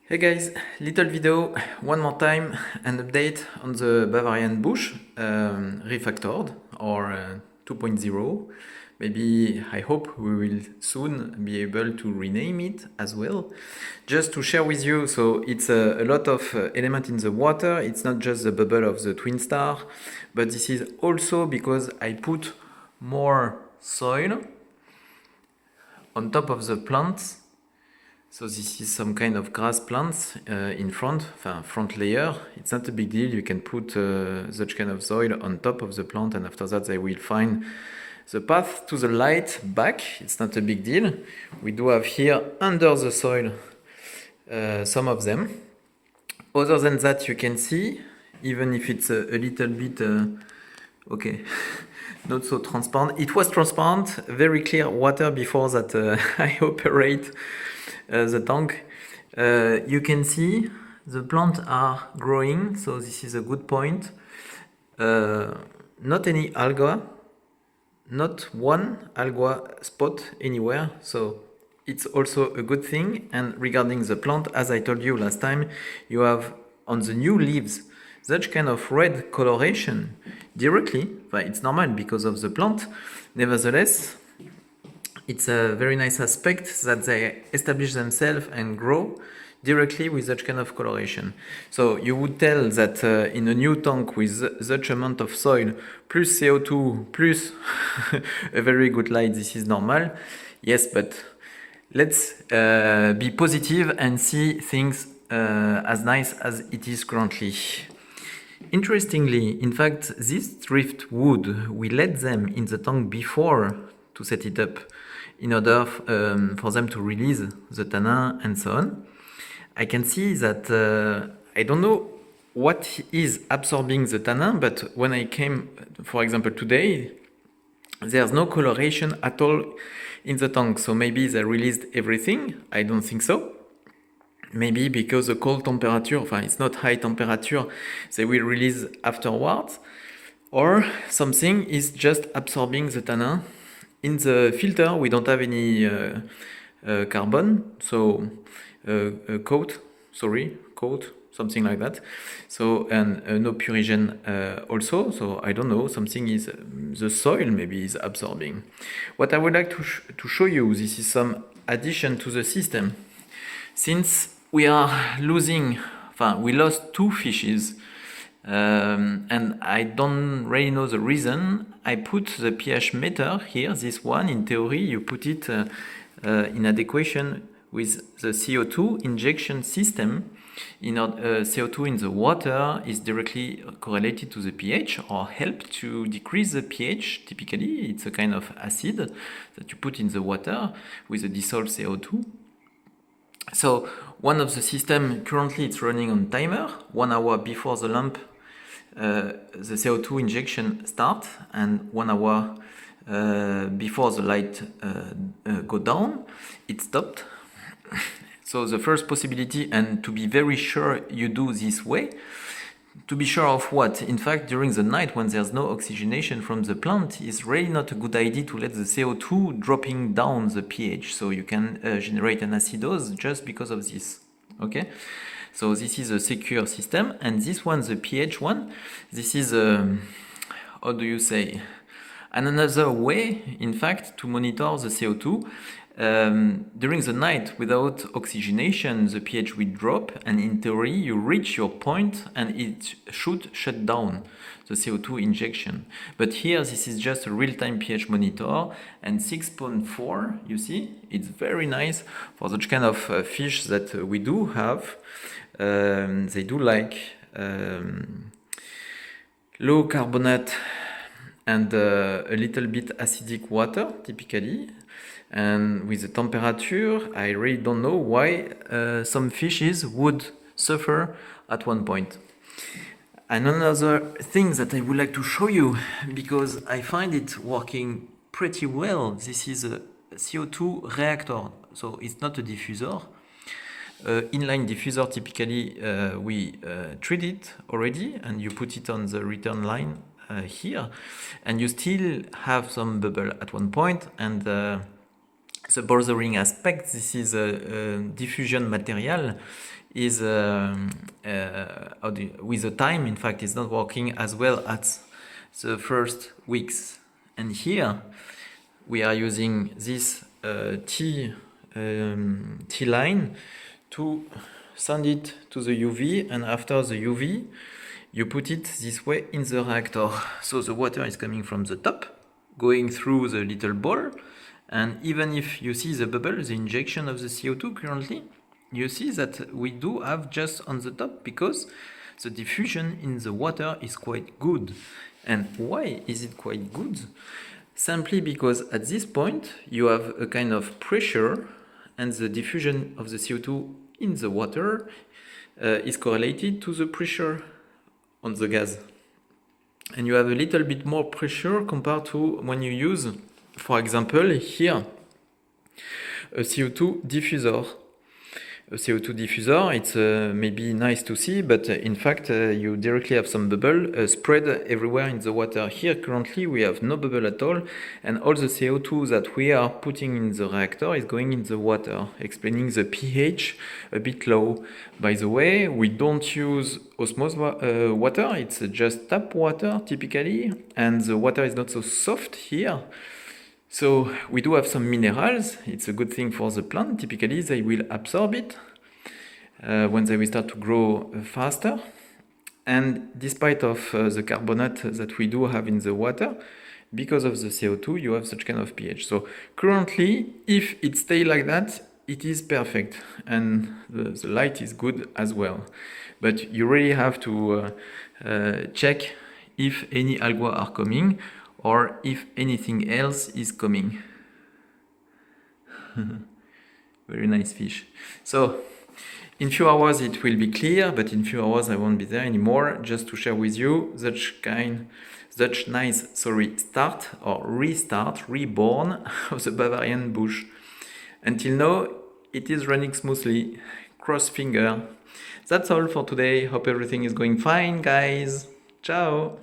Hey guys, little video, one more time, an update on the Bavarian Bush refactored or 2.0. Maybe I hope we will soon be able to rename it as well. Just to share with you, so it's a lot of element in the water. It's not just the bubble of the twin star, but this is also because I put more soil on top of the plants. So this is some kind of grass plants in front layer. It's not a big deal. You can put such kind of soil on top of the plant, and after that they will find the path to the light back. It's not a big deal. We do have here under the soil some of them. Other than that, you can see, even if it's a little bit okay, not so transparent. It was transparent, very clear water before that I operate the tank. You can see the plants are growing, so this is a good point. Not any alga, not one alga spot anywhere, so it's also a good thing. And regarding the plant, as I told you last time, you have on the new leaves such kind of red coloration directly, but it's normal because of the plant. Nevertheless, it's a very nice aspect that they establish themselves and grow directly with such kind of coloration. So you would tell that in a new tank with such amount of soil plus CO2 plus a very good light, this is normal. Yes, but let's be positive and see things as nice as it is currently. Interestingly, in fact, this driftwood, we let them in the tank before to set it up in order for them to release the tannin and so on. I can see that I don't know what is absorbing the tannin, but when I came, for example, today, there's no coloration at all in the tank. So maybe they released everything. I don't think so. Maybe because the cold temperature, it's not high temperature, they will release afterwards. Or something is just absorbing the tannin. In the filter, we don't have any carbon, so coat, something like that. So, and no purigen also, so I don't know, something is, the soil maybe is absorbing. What I would like to show you, this is some addition to the system. Since we are losing, we lost two fishes, and I don't really know the reason. I put the pH meter here, this one, in theory, you put it in adequation with the CO2 injection system. CO2 in the water is directly correlated to the pH or help to decrease the pH. Typically, it's a kind of acid that you put in the water with the dissolved CO2. So one of the system currently it's running on timer, 1 hour before the lamp the CO2 injection start and 1 hour before the light go down, it stopped. So the first possibility, and to be very sure you do this way, to be sure of what? In fact, during the night when there's no oxygenation from the plant, it's really not a good idea to let the CO2 dropping down the pH. So you can generate an acidose just because of this. Okay? So this is a secure system. And this one, the pH one, this is, how do you say? Another way, in fact, to monitor the CO2. During the night, without oxygenation, the pH will drop, and in theory, you reach your point and it should shut down the CO2 injection. But here, this is just a real-time pH monitor, and 6.4, you see, it's very nice for such kind of fish that we do have. They do like low carbonate and a little bit acidic water, typically. And with the temperature, I really don't know why some fishes would suffer at one point. And another thing that I would like to show you, because I find it working pretty well, this is a CO2 reactor. So it's not a diffuser. Inline diffuser, typically we treat it already, and you put it on the return line here, and you still have some bubble at one point, and the bothering aspect, this is a diffusion material is with the time, in fact, it's not working as well as the first weeks. And here we are using this T line to send it to the UV, and after the UV you put it this way in the reactor. So the water is coming from the top, going through the little ball, and even if you see the bubble, the injection of the CO2 currently, you see that we do have just on the top, because the diffusion in the water is quite good. And why is it quite good? Simply because at this point you have a kind of pressure, and the diffusion of the CO2 in the water is correlated to the pressure on the gas. And you have a little bit more pressure compared to when you use, for example, here, a CO2 diffuser. A CO2 diffuser, it's maybe nice to see, but in fact you directly have some bubble spread everywhere in the water. Here currently we have no bubble at all, and all the CO2 that we are putting in the reactor is going in the water, explaining the pH a bit low. By the way, we don't use osmosis water, it's just tap water typically, and the water is not so soft here. So we do have some minerals. It's a good thing for the plant. Typically they will absorb it when they will start to grow faster. And despite of the carbonate that we do have in the water, because of the CO2 you have such kind of pH. So currently, if it stays like that, it is perfect, and the light is good as well. But you really have to check if any algae are coming, or if anything else is coming. Very nice fish. So in few hours it will be clear, but in few hours I won't be there anymore, just to share with you such nice start or restart, reborn of the Bavarian bush. Until now it is running smoothly. Cross finger. That's all for today. Hope everything is going fine, guys. Ciao.